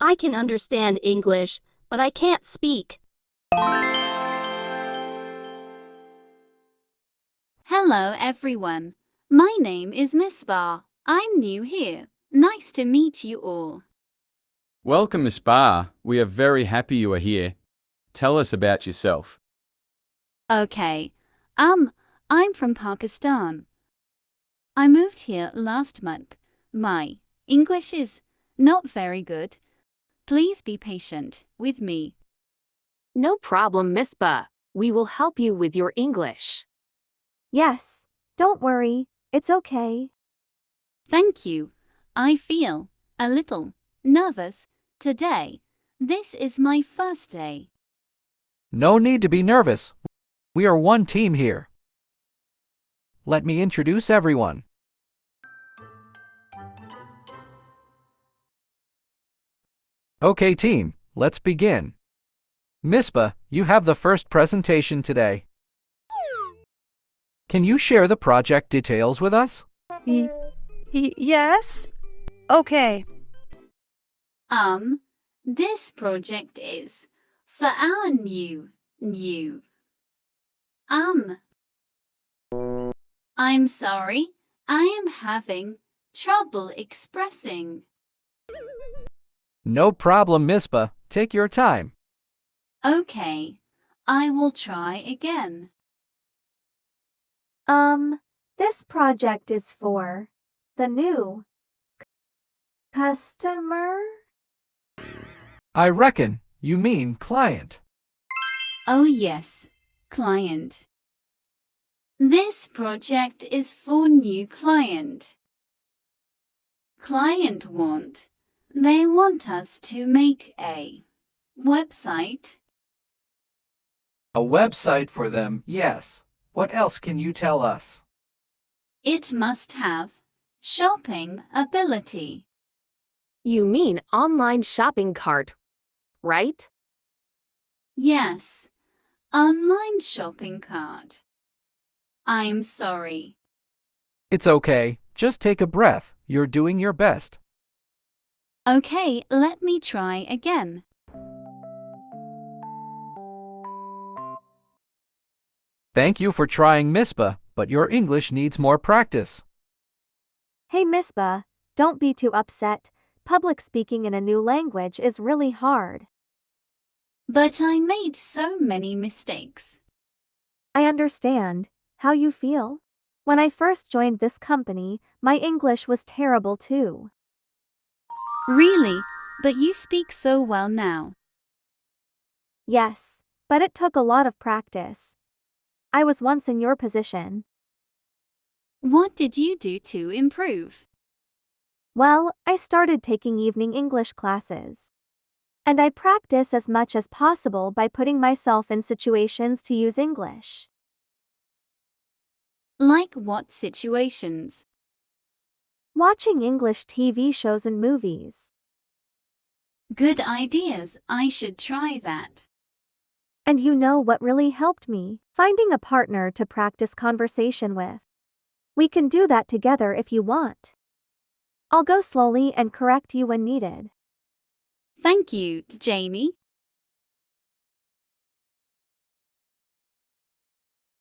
I can understand English, but I can't speak. Hello, everyone. My name is Misbah. I'm new here. Nice to meet you all. Welcome, Misbah. We are very happy you are here. Tell us about yourself. Okay. I'm from Pakistan. I moved here last month. My English is not very good. Please be patient with me. No problem, Misbah. We will help you with your English. Yes, don't worry, it's okay. Thank you. I feel a little nervous today. This is my first day. No need to be nervous. We are one team here. Let me introduce everyone. Okay, team, let's begin. Misbah, you have the first presentation today. Can you share the project details with us? Yes? Okay. This project is for our new. I'm sorry, I am having trouble expressing. No problem, Misbah. Take your time. Okay, I will try again. This project is for the new customer? I reckon you mean client. Oh yes, client. This project is for new client. They want us to make a website. A website for them, yes. What else can you tell us? It must have shopping ability. You mean online shopping cart, right? Yes, online shopping cart. I'm sorry. It's okay. Just take a breath. You're doing your best. Okay, let me try again. Thank you for trying, Misbah, but your English needs more practice. Hey Misbah, don't be too upset. Public speaking in a new language is really hard. But I made so many mistakes. I understand how you feel. When I first joined this company, my English was terrible too. Really? But you speak so well now. Yes, but it took a lot of practice. I was once in your position. What did you do to improve? Well, I started taking evening English classes. And I practice as much as possible by putting myself in situations to use English. Like what situations? Watching English TV shows and movies. Good ideas. I should try that. And you know what really helped me? Finding a partner to practice conversation with. We can do that together if you want. I'll go slowly and correct you when needed. Thank you, Jamie.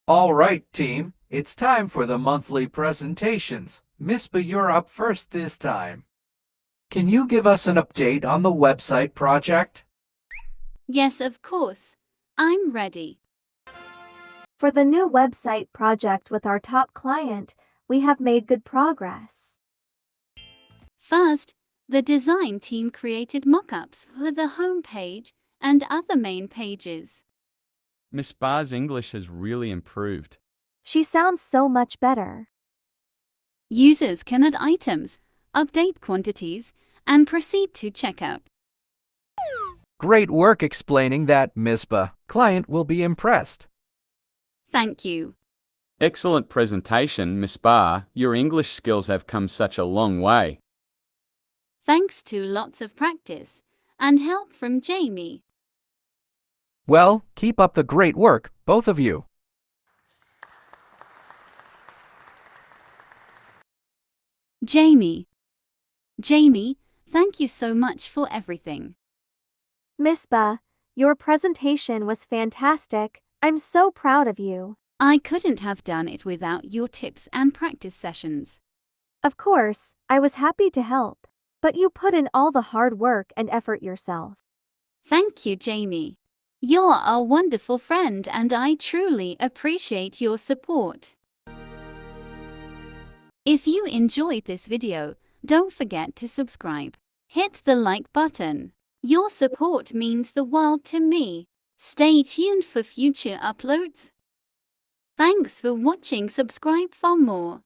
All right, team. It's time for the monthly presentations. Misbah, you're up first this time. Can you give us an update on the website project? Yes, of course. I'm ready. For the new website project with our top client, we have made good progress. First, the design team created mock-ups for the home page and other main pages. Misbah's English has really improved. She sounds so much better. Users can add items, update quantities, and proceed to checkout. Great work explaining that, Misbah. Client will be impressed. Thank you. Excellent presentation, Misbah. Your English skills have come such a long way. Thanks to lots of practice and help from Jamie. Well, keep up the great work, both of you. Jamie, Thank you so much for everything. Misbah, your presentation was fantastic. I'm so proud of you. I couldn't have done it without your tips and practice sessions. Of course, I was happy to help. But you put in all the hard work and effort yourself. Thank you, Jamie. You're a wonderful friend and I truly appreciate your support. If you enjoyed this video, don't forget to subscribe. Hit the like button. Your support means the world to me. Stay tuned for future uploads. Thanks for watching. Subscribe for more.